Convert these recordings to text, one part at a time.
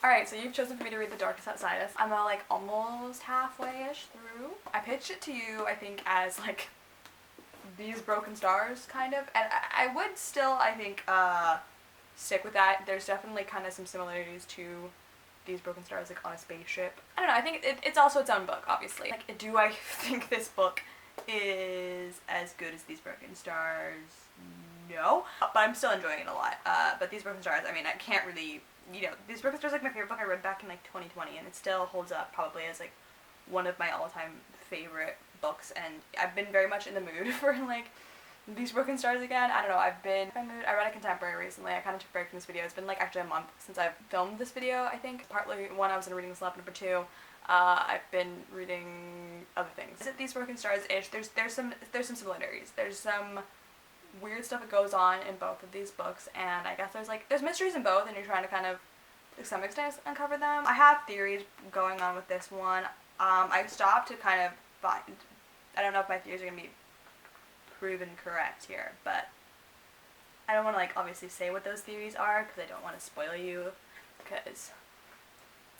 Alright, so you've chosen for me to read The Darkest Outside Us. I'm like almost halfway-ish through. I pitched it to you, I think, as like These Broken Stars, kind of. And I would still, I think, stick with that. There's definitely kind of some similarities to These Broken Stars, like on a spaceship. I don't know, I think it's also its own book, obviously. Like, do I think this book is as good as These Broken Stars? No. But I'm still enjoying it a lot. But These Broken Stars, I mean, I can't really, you know, These Broken Stars is like my favorite book I read back in like 2020, and it still holds up probably as like one of my all-time favorite books, and I've been very much in the mood for like These Broken Stars again. I don't know, I read a contemporary recently. I kind of took a break from this video. It's been like actually a month since I've filmed this video, I think. Partly, one, I was in a reading slump, number two, I've been reading other things. Is it These Broken Stars-ish? There's some similarities. There's some weird stuff that goes on in both of these books, and I guess there's mysteries in both, and you're trying to kind of, to some extent, uncover them. I have theories going on with this one. I stopped to kind of find, I don't know if my theories are going to be proven correct here, but I don't want to like obviously say what those theories are because I don't want to spoil you, because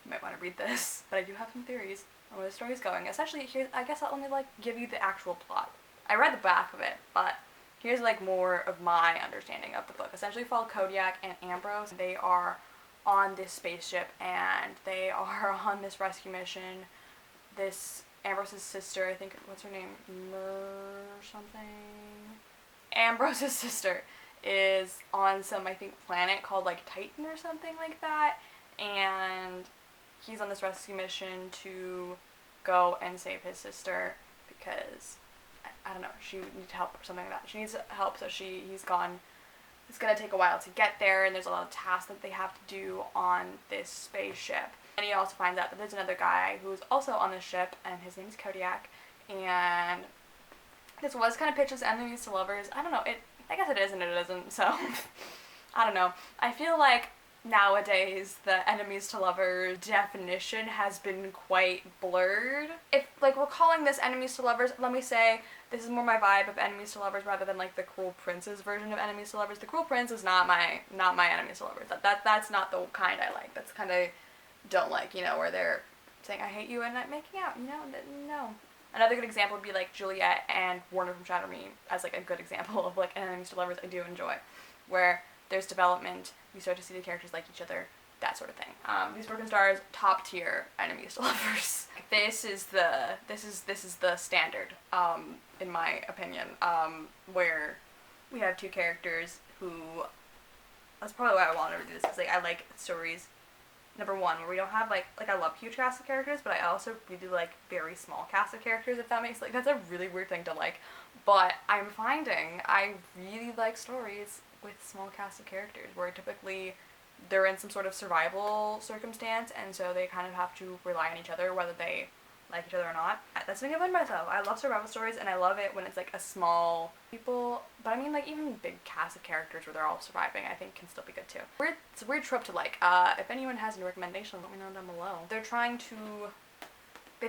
you might want to read this, but I do have some theories on where the story's going. Essentially, here, I guess I'll only like give you the actual plot. I read the back of it, but here's like more of my understanding of the book. Essentially, follow Kodiak and Ambrose. They are on this spaceship, and they are on this rescue mission. This Ambrose's sister, I think, what's her name? Something? Ambrose's sister is on some, I think, planet called like Titan or something like that, and he's on this rescue mission to go and save his sister because, I don't know, she needs help or something like that. She needs help, so he's gone. It's gonna take a while to get there, and there's a lot of tasks that they have to do on this spaceship. And he also finds out that there's another guy who's also on the ship, and his name is Kodiak, and this was kind of pitched as enemies to lovers. I don't know, I guess it is and it isn't, so I don't know. I feel like nowadays the enemies to lovers definition has been quite blurred. If like we're calling this enemies to lovers, let me say this is more my vibe of enemies to lovers rather than like the Cruel Prince's version of enemies to lovers. The Cruel Prince is not my enemies to lovers. That's not the kind I like. That's kind of don't like, you know, where they're saying I hate you and not making out, you know, no. Another good example would be like Juliet and Warner from Shatter Me as like a good example of like enemies to lovers I do enjoy, where there's development, you start to see the characters like each other, that sort of thing. These Broken Stars, top tier enemies to lovers. This is the standard, in my opinion, where we have two characters who, that's probably why I wanted to do this, because like I like stories, number one, where we don't have like I love huge cast of characters, but I also really like very small cast of characters, if that makes, like, that's a really weird thing to like, but I'm finding I really like stories with small cast of characters, where typically they're in some sort of survival circumstance, and so they kind of have to rely on each other, whether they like each other or not. That's something I've learned myself. I love survival stories, and I love it when it's like a small people, but I mean like even big cast of characters where they're all surviving, I think can still be good too. It's a weird trope to like. If anyone has any recommendations, let me know down below. They have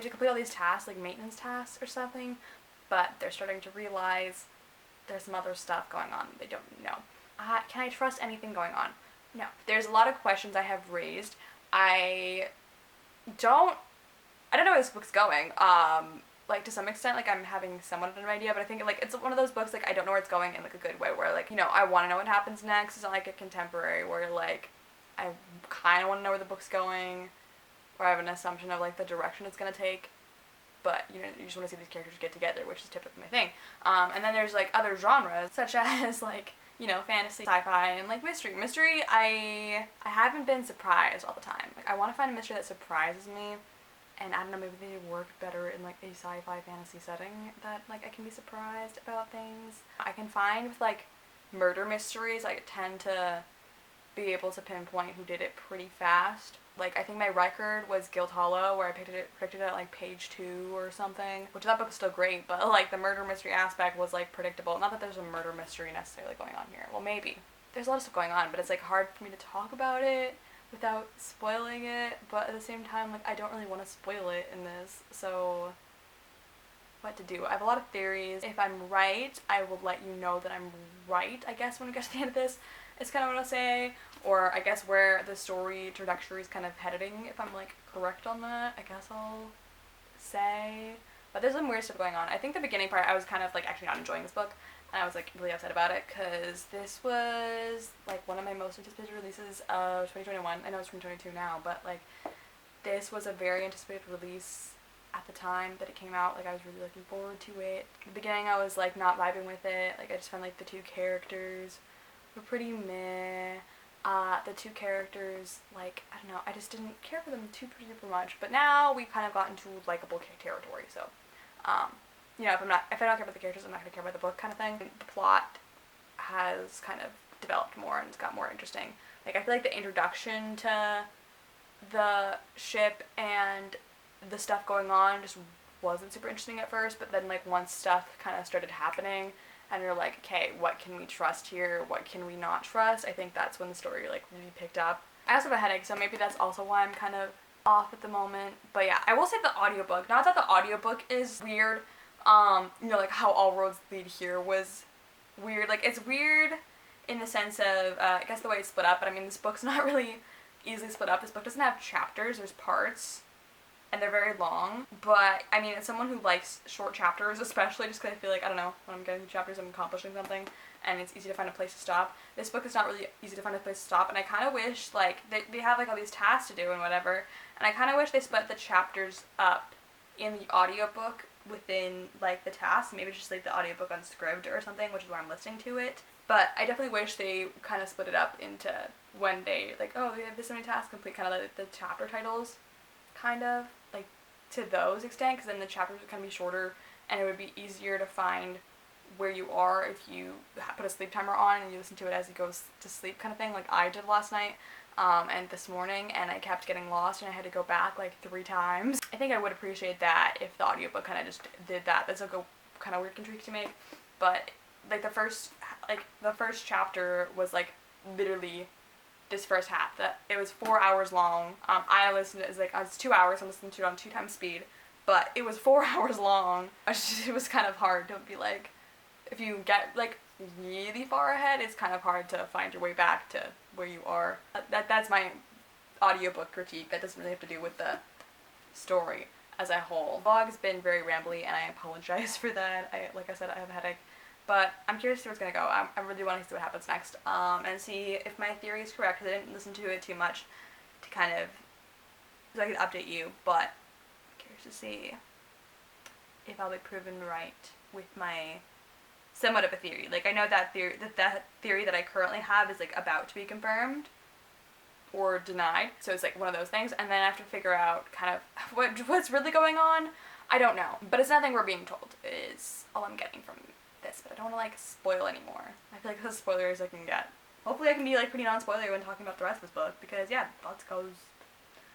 to complete all these tasks, like maintenance tasks or something, but they're starting to realize there's some other stuff going on they don't know. Can I trust anything going on? No. There's a lot of questions I have raised. I don't know where this book's going. Like, to some extent, like, I'm having somewhat of an idea, but I think, like, it's one of those books, like, I don't know where it's going in, like, a good way, where, like, you know, I want to know what happens next. It's not like a contemporary where, like, I kind of want to know where the book's going, or I have an assumption of, like, the direction it's going to take, but, you know, you just want to see these characters get together, which is typically my thing. And then there's, like, other genres, such as, like, you know, fantasy, sci-fi, and, like, mystery. Mystery, I haven't been surprised all the time. Like, I want to find a mystery that surprises me, and I don't know, maybe they work better in, like, a sci-fi fantasy setting, that, like, I can be surprised about things. I can find with, like, murder mysteries, I tend to be able to pinpoint who did it pretty fast. Like, I think my record was Guild Hollow, where I predicted it at, like, page 2 or something, which that book was still great, but, like, the murder mystery aspect was, like, predictable. Not that there's a murder mystery necessarily going on here. Well, maybe. There's a lot of stuff going on, but it's, like, hard for me to talk about it without spoiling it, but at the same time, like, I don't really want to spoil it in this, so what to do. I have a lot of theories. If I'm right, I will let you know that I'm right, I guess, when we get to the end of this. is kind of what I'll say, or I guess where the story trajectory is kind of heading, if I'm like correct on that, I guess I'll say. But there's some weird stuff going on. I think the beginning part, I was kind of like actually not enjoying this book, and I was like really upset about it because this was like one of my most anticipated releases of 2021. I know it's 2022 now, but like this was a very anticipated release at the time that it came out. Like I was really looking forward to it. In the beginning I was like not vibing with it. Like I just found like the two characters were pretty meh. The two characters, like, I don't know, I just didn't care for them too super much. But now we've kind of gotten to likable territory, so you know, if I don't care about the characters, I'm not gonna care about the book kind of thing. The plot has kind of developed more and it's got more interesting. Like I feel like the introduction to the ship and the stuff going on just wasn't super interesting at first, but then like once stuff kind of started happening and you're like, okay, what can we trust here? What can we not trust? I think that's when the story like really picked up. I also have a headache, so maybe that's also why I'm kind of off at the moment. But yeah, I will say the audiobook. Not that the audiobook is weird. You know, like how All Roads Lead Here was weird. Like it's weird in the sense of, I guess the way it's split up, but I mean this book's not really easily split up. This book doesn't have chapters, there's parts, and they're very long. But I mean, as someone who likes short chapters, especially just because I feel like, I don't know, when I'm getting through chapters I'm accomplishing something and it's easy to find a place to stop. This book is not really easy to find a place to stop, and I kind of wish, like, they have like all these tasks to do and whatever, and I kind of wish they split the chapters up in the audiobook within like the tasks, maybe just like the audiobook on Scribd or something, which is where I'm listening to it. But I definitely wish they kind of split it up into when they, like, oh, we have this many tasks complete, kind of like the chapter titles, kind of, like, to those extent, because then the chapters would kind of be shorter, and it would be easier to find where you are if you put a sleep timer on and you listen to it as he goes to sleep kind of thing, like I did last night, and this morning, and I kept getting lost, and I had to go back, like, 3 times. I think I would appreciate that if the audiobook kind of just did that. That's like a kind of weird tweak to make, but, like, the first chapter was, like, literally this first half. That it was 4 hours long. I listened to it, it's 2 hours, I'm listening to it on 2 times speed, but it was 4 hours long. It was kind of hard to be like, if you get, like, really far ahead, it's kind of hard to find your way back to where you are. That's my audiobook critique. That doesn't really have to do with the story as a whole. The vlog's been very rambly, and I apologize for that. Like I said, I have a headache. But I'm curious to see what's going to go. I really want to see what happens next, and see if my theory is correct, because I didn't listen to it too much to kind of, so I could update you, but I'm curious to see if I'll be proven right with my somewhat of a theory. Like, I know that theory that I currently have is, like, about to be confirmed or denied, so it's, like, one of those things, and then I have to figure out kind of what's really going on. I don't know, but it's nothing we're being told, is all I'm getting from this, but I don't want to, like, spoil anymore. I feel like this is as spoiler as I can get. Hopefully I can be, like, pretty non-spoilery when talking about the rest of this book, because, yeah, lots goes,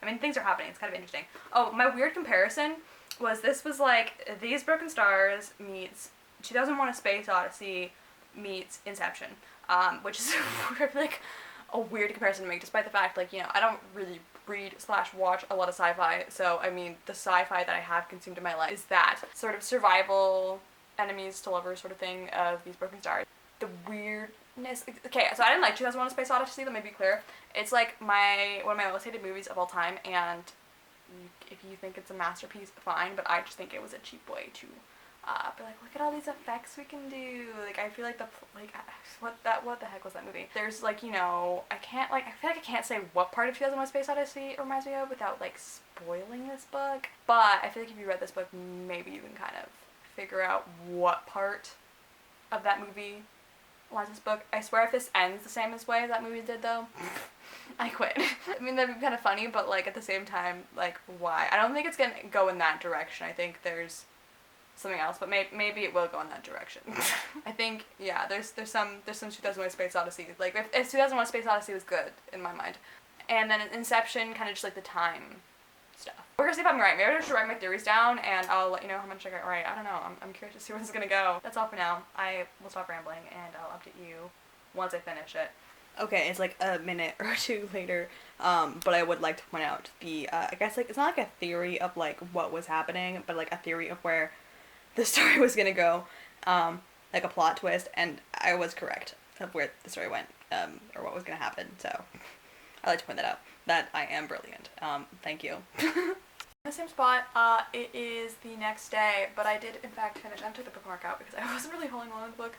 I mean, things are happening, it's kind of interesting. Oh, my weird comparison was, this was, like, These Broken Stars meets 2001: A Space Odyssey meets Inception, which is, like, a weird comparison to make, despite the fact, like, you know, I don't really read/watch a lot of sci-fi, so, I mean, the sci-fi that I have consumed in my life is that sort of survival, enemies to lovers sort of thing of These Broken Stars. The weirdness, okay, so I didn't like 2001: A Space Odyssey, let me be clear. It's like one of my most hated movies of all time, and if you think it's a masterpiece, fine, but I just think it was a cheap way to be like, look at all these effects we can do. Like, I feel like what the heck was that movie? There's, like, you know, I feel like I can't say what part of 2001: A Space Odyssey it reminds me of without, like, spoiling this book, but I feel like if you read this book, maybe you can kind of figure out what part of that movie was this book. I swear if this ends the same way as that movie did, though, I quit. I mean, that'd be kind of funny, but, like, at the same time, like, why? I don't think it's gonna go in that direction. I think there's something else, but maybe it will go in that direction. I think, yeah, there's some 2001: A Space Odyssey. Like, if 2001: A Space Odyssey was good, in my mind. And then Inception, kind of just, like, the time stuff. We're gonna see if I'm right. Maybe I should write my theories down, and I'll let you know how much I got right. I don't know. I'm curious to see where this is gonna go. That's all for now. I will stop rambling, and I'll update you once I finish it. Okay, it's like a minute or two later, but I would like to point out I guess, like, it's not like a theory of, like, what was happening, but, like, a theory of where the story was gonna go, like a plot twist, and I was correct. of where the story went, or what was going to happen. So I like to point that out, that I am brilliant. Thank you. In the same spot, it is the next day, but I did in fact finish. I took the bookmark out because I wasn't really following along the book,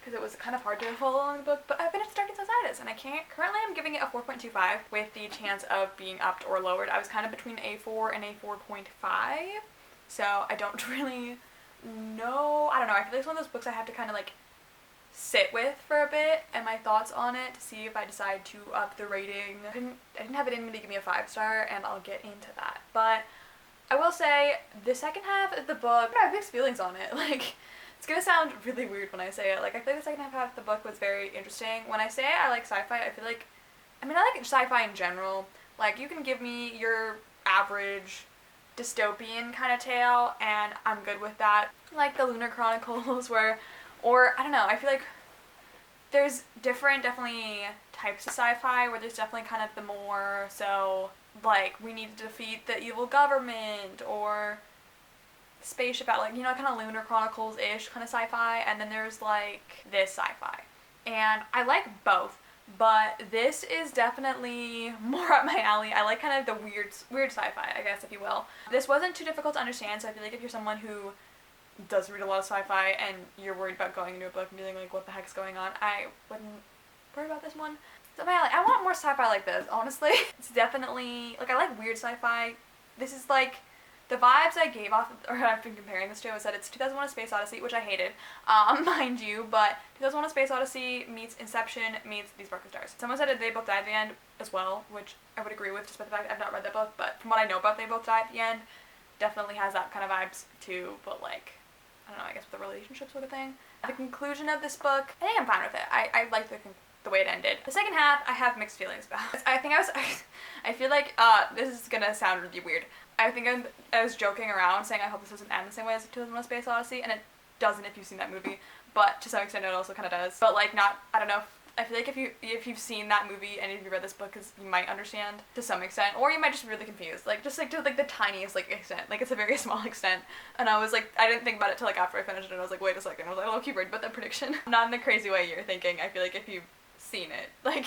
because it was kind of hard to follow along the book, but I finished Dark Inside, and I can't, currently I'm giving it a 4.25 with the chance of being upped or lowered. I was kind of between A4 and a 4.5, so I don't really know, I don't know, I feel like it's one of those books I have to kind of like sit with for a bit and my thoughts on it to see if I decide to up the rating. I didn't have it in me to give me a 5-star, and I'll get into that, but I will say the second half of the book, I have mixed feelings on it. Like, it's gonna sound really weird when I say it. Like, I feel like the second half of the book was very interesting. When I say I like sci-fi, I feel like, I mean, I like sci-fi in general. Like, you can give me your average dystopian kind of tale, and I'm good with that. Like the Lunar Chronicles, where, or, I don't know, I feel like there's different, definitely, types of sci-fi, where there's definitely kind of the more, so, like, we need to defeat the evil government, or spaceship out, like, you know, kind of Lunar Chronicles-ish kind of sci-fi, and then there's, like, this sci-fi. And I like both, but this is definitely more up my alley. I like kind of the weird sci-fi, I guess, if you will. This wasn't too difficult to understand, so I feel like if you're someone who does read a lot of sci-fi and you're worried about going into a book and being like, what the heck's going on, I wouldn't worry about this one. So I want more sci-fi like this, honestly. It's definitely, like, I like weird sci-fi. This is like, the vibes I gave off, or I've been comparing this to, is that it's 2001: A Space Odyssey, which I hated, mind you, but 2001: A Space Odyssey meets Inception meets These Broken Stars. Someone said that they both died at the end as well, which I would agree with, despite the fact I've not read that book, but from what I know about They Both Die at the End, definitely has that kind of vibes too, but like, I don't know, I guess with the relationship sort of thing. The conclusion of this book, I think I'm fine with it. I like the way it ended. The second half, I have mixed feelings about. I feel like, this is gonna sound really weird. I think I was joking around saying I hope this doesn't end the same way as 2001: A Space Odyssey, and it doesn't if you've seen that movie, but to some extent it also kind of does. But like, not, I don't know, I feel like if you've seen that movie and if you read this book, cause you might understand to some extent, or you might just be really confused, like just like to like the tiniest like extent, like it's a very small extent. And I was like, I didn't think about it till like after I finished it, and I was like, wait a second, I was like, I'll keep reading about that prediction. Not in the crazy way you're thinking. I feel like if you've seen it, like,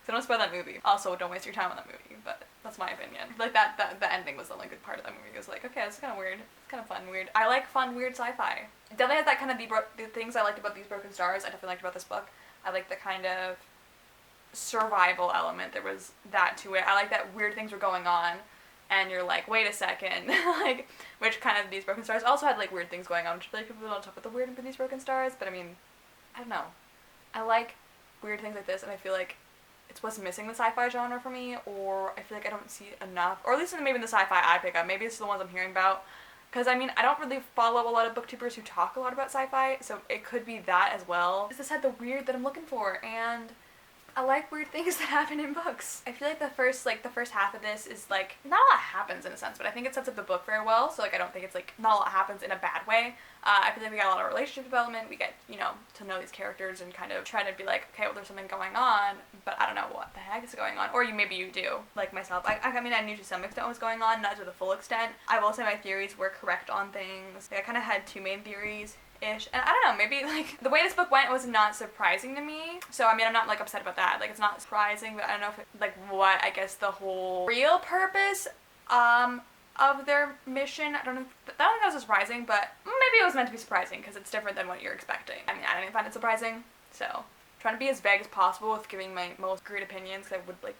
so don't spoil that movie. Also, don't waste your time on that movie, but that's my opinion. Like the ending was the only good part of that movie. It was like, okay, this is kind of weird. It's kind of fun, weird. I like fun, weird sci-fi. It definitely has that kind of the things I liked about These Broken Stars. I definitely liked about this book. I like the kind of survival element. There was that to it. I like that weird things were going on, and you're like, wait a second, like, which kind of These Broken Stars also had like weird things going on, which I feel like people don't talk about the weird in These Broken Stars, but I mean, I don't know. I like weird things like this, and I feel like it's what's missing the sci-fi genre for me, or I feel like I don't see enough, or at least maybe in the sci-fi I pick up. Maybe it's the ones I'm hearing about, because I mean, I don't really follow a lot of booktubers who talk a lot about sci-fi, so it could be that as well. This had the weird that I'm looking for, and I like weird things that happen in books. I feel like the first half of this is like, not a lot happens in a sense, but I think it sets up the book very well, so like I don't think it's like, not a lot happens in a bad way. I feel like we got a lot of relationship development, we get, you know, to know these characters and kind of try to be like, okay, well there's something going on, but I don't know what the heck is going on, or maybe you do, like myself. I mean, I knew to some extent what was going on, not to the full extent. I will say my theories were correct on things. Like, I kind of had two main theories. Ish. And I don't know, maybe like the way this book went was not surprising to me. So I mean, I'm not like upset about that. Like, it's not surprising, but I don't know if it, like what I guess the whole real purpose of their mission. I don't think that was surprising, but maybe it was meant to be surprising because it's different than what you're expecting. I mean, I didn't find it surprising, so trying to be as vague as possible with giving my most great opinions, because I would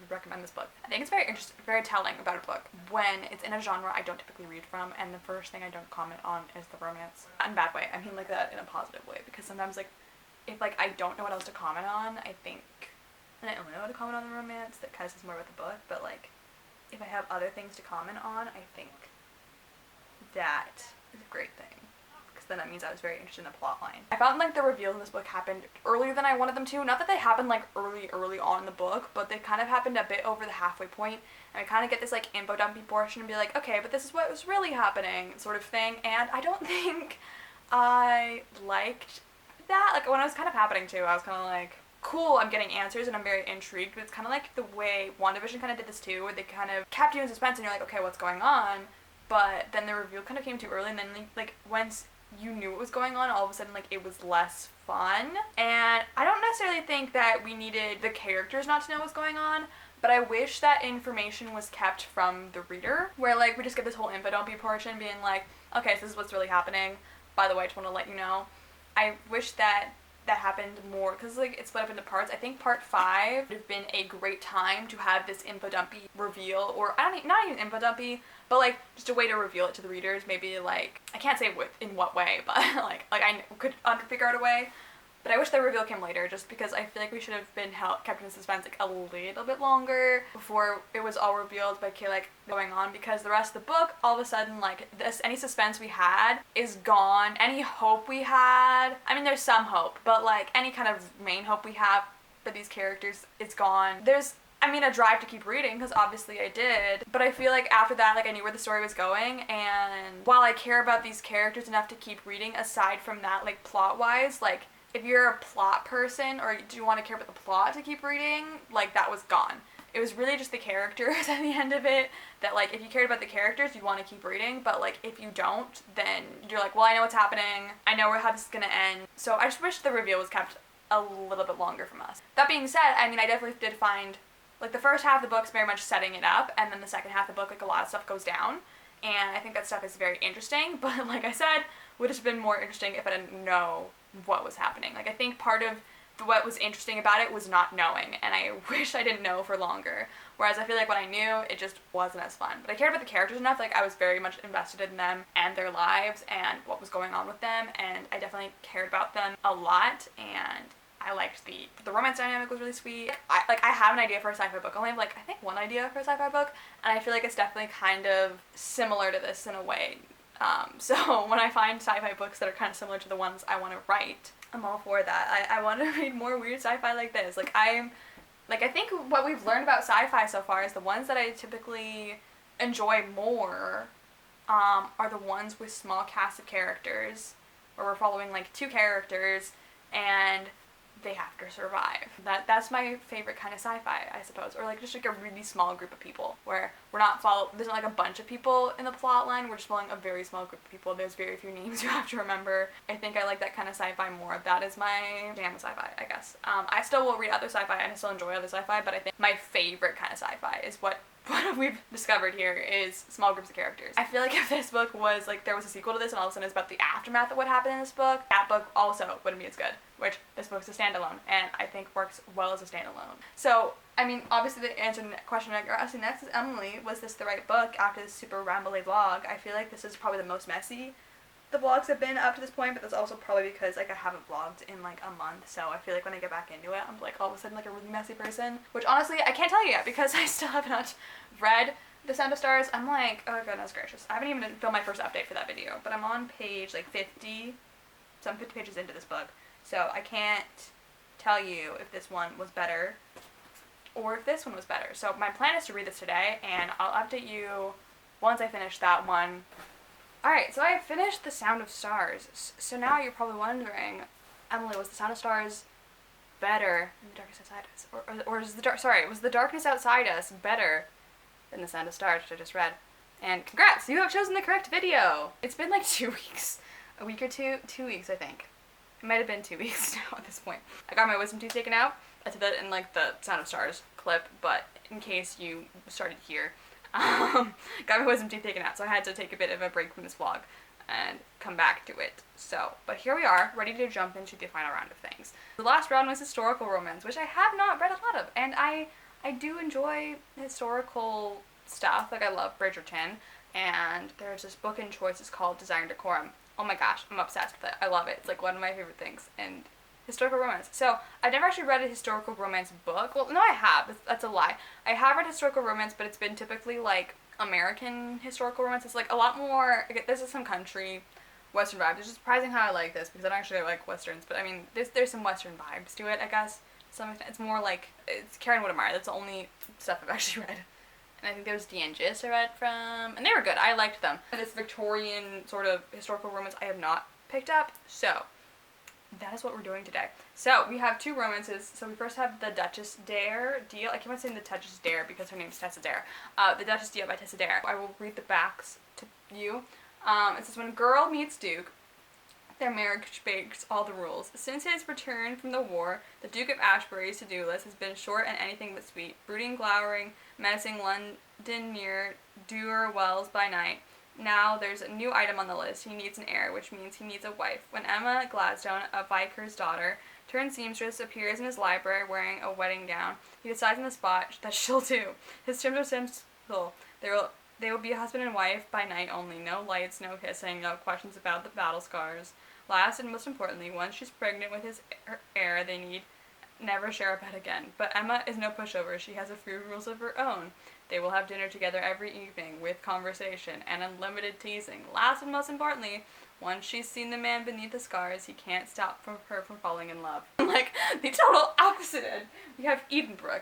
recommend this book. I think it's very interesting, very telling about a book when it's in a genre I don't typically read from, and the first thing I don't comment on is the romance. Not in a bad way, I mean like that in a positive way, because sometimes like, if like I don't know what else to comment on, I think, and I only know how to comment on the romance, that kind of says more about the book, but like, if I have other things to comment on, I think that is a great thing. Then that means I was very interested in the plot line. I found like the reveals in this book happened earlier than I wanted them to. Not that they happened like early on in the book, but they kind of happened a bit over the halfway point, and I kind of get this like info dumpy portion and be like, okay, but this is what was really happening sort of thing, and I don't think I liked that. Like, when it was kind of happening too, I was kind of like, cool, I'm getting answers and I'm very intrigued, but it's kind of like the way WandaVision kind of did this too, where they kind of kept you in suspense and you're like, okay, what's going on? But then the reveal kind of came too early, and then like once you knew what was going on, all of a sudden, like, it was less fun. And I don't necessarily think that we needed the characters not to know what's going on, but I wish that information was kept from the reader, where, like, we just get this whole info dump portion being like, okay, so this is what's really happening. By the way, I just want to let you know. I wish that happened more, because, like, it's split up into parts. I think part 5 would have been a great time to have this info dumpy reveal, or not even info dumpy, but, like, just a way to reveal it to the readers. Maybe, like, I can't say in what way, but like I could figure out a way. But I wish the reveal came later, just because I feel like we should have been kept in suspense, like, a little bit longer before it was all revealed by Kay, like, going on, because the rest of the book, all of a sudden, like, any suspense we had is gone. Any hope we had, I mean, there's some hope, but, like, any kind of main hope we have for these characters is gone. There's, I mean, a drive to keep reading, because obviously I did, but I feel like after that, like, I knew where the story was going, and while I care about these characters enough to keep reading, aside from that, like, plot-wise, like, if you're a plot person, or do you want to care about the plot to keep reading, like, that was gone. It was really just the characters at the end of it, that, like, if you cared about the characters, you'd want to keep reading, but, like, if you don't, then you're like, well, I know what's happening, I know how this is gonna end, so I just wish the reveal was kept a little bit longer from us. That being said, I mean, I definitely did find, like, the first half of the book's very much setting it up, and then the second half of the book, like, a lot of stuff goes down, and I think that stuff is very interesting, but, like I said, would have been more interesting if I didn't know what was happening. Like, I think part of what was interesting about it was not knowing, and I wish I didn't know for longer. Whereas I feel like when I knew, it just wasn't as fun. But I cared about the characters enough, like, I was very much invested in them and their lives and what was going on with them, and I definitely cared about them a lot, and I liked the romance dynamic was really sweet. I have an idea for a sci-fi book. I only have, like, I think one idea for a sci-fi book, and I feel like it's definitely kind of similar to this in a way. So when I find sci-fi books that are kind of similar to the ones I want to write, I'm all for that. I want to read more weird sci-fi like this. Like, I think what we've learned about sci-fi so far is the ones that I typically enjoy more are the ones with small cast of characters, where we're following, like, 2 characters, and they have to survive. That's my favorite kind of sci-fi, I suppose. Or, like, just, like, a really small group of people, where we're not there's not, like, a bunch of people in the plot line, we're just following a very small group of people. There's very few names you have to remember. I think I like that kind of sci-fi more. That is my jam with sci-fi, I guess. I still will read other sci-fi, and I still enjoy other sci-fi, but I think my favorite kind of sci-fi is what we've discovered here is small groups of characters. I feel like if this book was, like, there was a sequel to this and all of a sudden it's about the aftermath of what happened in this book, that book also wouldn't be as good, which this book's a standalone, and I think works well as a standalone. So, I mean, obviously the answer to the question you're asking next is, Emily, was this the right book after this super rambly vlog? I feel like this is probably the most messy the vlogs have been up to this point, but that's also probably because, like, I haven't vlogged in, like, a month, so I feel like when I get back into it, I'm, like, all of a sudden, like, a really messy person, which, honestly, I can't tell you yet, because I still have not read The Sound of Stars. I'm like, oh, goodness gracious, I haven't even filmed my first update for that video, but I'm on page, like, 50, so I'm 50 pages into this book, so I can't tell you if this one was better, or if this one was better. So my plan is to read this today, and I'll update you once I finish that one. Alright, so I finished The Sound of Stars. So now you're probably wondering, Emily, was The Sound of Stars better than The Darkness Outside Us? Or is was The Darkness Outside Us better than The Sound of Stars, which I just read? And congrats, you have chosen the correct video! It's been like 2 weeks. A week or 2 weeks, I think. It might have been 2 weeks now at this point. I got my wisdom tooth taken out. I said that in, like, the Sound of Stars clip, but in case you started here, got my wisdom teeth taken out, so I had to take a bit of a break from this vlog and come back to it. So, but here we are, ready to jump into the final round of things. The last round was historical romance, which I have not read a lot of, and I do enjoy historical stuff. Like, I love Bridgerton, and there's this book in choice, it's called Desire and Decorum. Oh my gosh, I'm obsessed with it. I love it. It's, like, one of my favorite things. And historical romance. So, I've never actually read a historical romance book. Well, no, I have. That's a lie. I have read historical romance, but it's been typically, like, American historical romance. It's, like, a lot more, this is some country Western vibes. It's just surprising how I like this, because I don't actually like Westerns, but, I mean, there's some Western vibes to it, I guess. To some extent. It's more like, it's Karen Woodamire. That's the only stuff I've actually read. And I think there was Dean Gist I read from, and they were good. I liked them. This Victorian sort of historical romance I have not picked up, so that is what we're doing today. So, we have 2 romances. So, we first have The Duchess Dare. I keep on saying The Duchess Dare because her name's Tessa Dare. The Duchess Deal by Tessa Dare. I will read the backs to you. It says, when a girl meets Duke, Their marriage breaks all the rules. Since his return from the war, the Duke of Ashbury's to-do list has been short and anything but sweet. Brooding, glowering, menacing London near Dour Wells by night. Now there's a new item on the list. He needs an heir, which means he needs a wife. When Emma Gladstone, a vicar's daughter, turned seamstress, appears in his library wearing a wedding gown, he decides on the spot that she'll do. His terms are simple. They will be husband and wife by night only. No lights, no kissing, no questions about the battle scars. Last and most importantly, once she's pregnant with his heir, they need never share a bed again. But Emma is no pushover. She has a few rules of her own. They will have dinner together every evening with conversation and unlimited teasing. Last and most importantly, once she's seen the man beneath the scars, he can't stop her from falling in love. Like, the total opposite end. We have Edenbrook.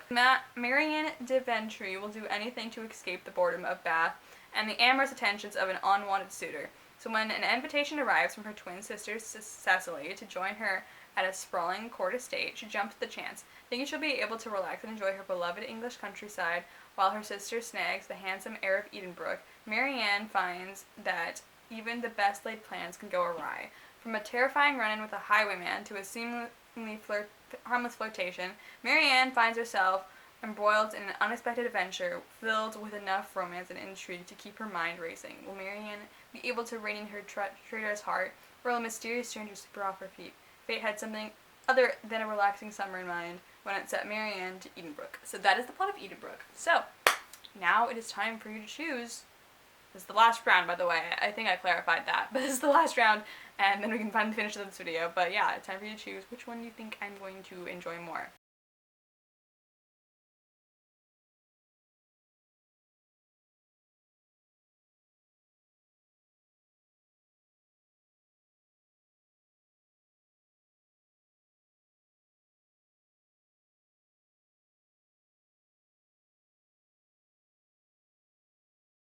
Marianne de Ventry will do anything to escape the boredom of Bath and the amorous attentions of an unwanted suitor. So when an invitation arrives from her twin sister Cecily to join her at a sprawling court estate, she jumps at the chance, thinking she'll be able to relax and enjoy her beloved English countryside while her sister snags the handsome heir of Edenbrook. Marianne finds that even the best laid plans can go awry. From a terrifying run-in with a highwayman to a seemingly harmless flirtation, Marianne finds herself embroiled in an unexpected adventure filled with enough romance and intrigue to keep her mind racing. Will Marianne be able to rein in her traitorous heart, or will a mysterious stranger sweep her off her feet? Fate had something other than a relaxing summer in mind when it set Marianne to Edenbrook. So that is the plot of Edenbrook. So, now it is time for you to choose. This is the last round, by the way. I think I clarified that. But this is the last round, and then we can finally finish this video. But yeah, it's time for you to choose which one you think I'm going to enjoy more.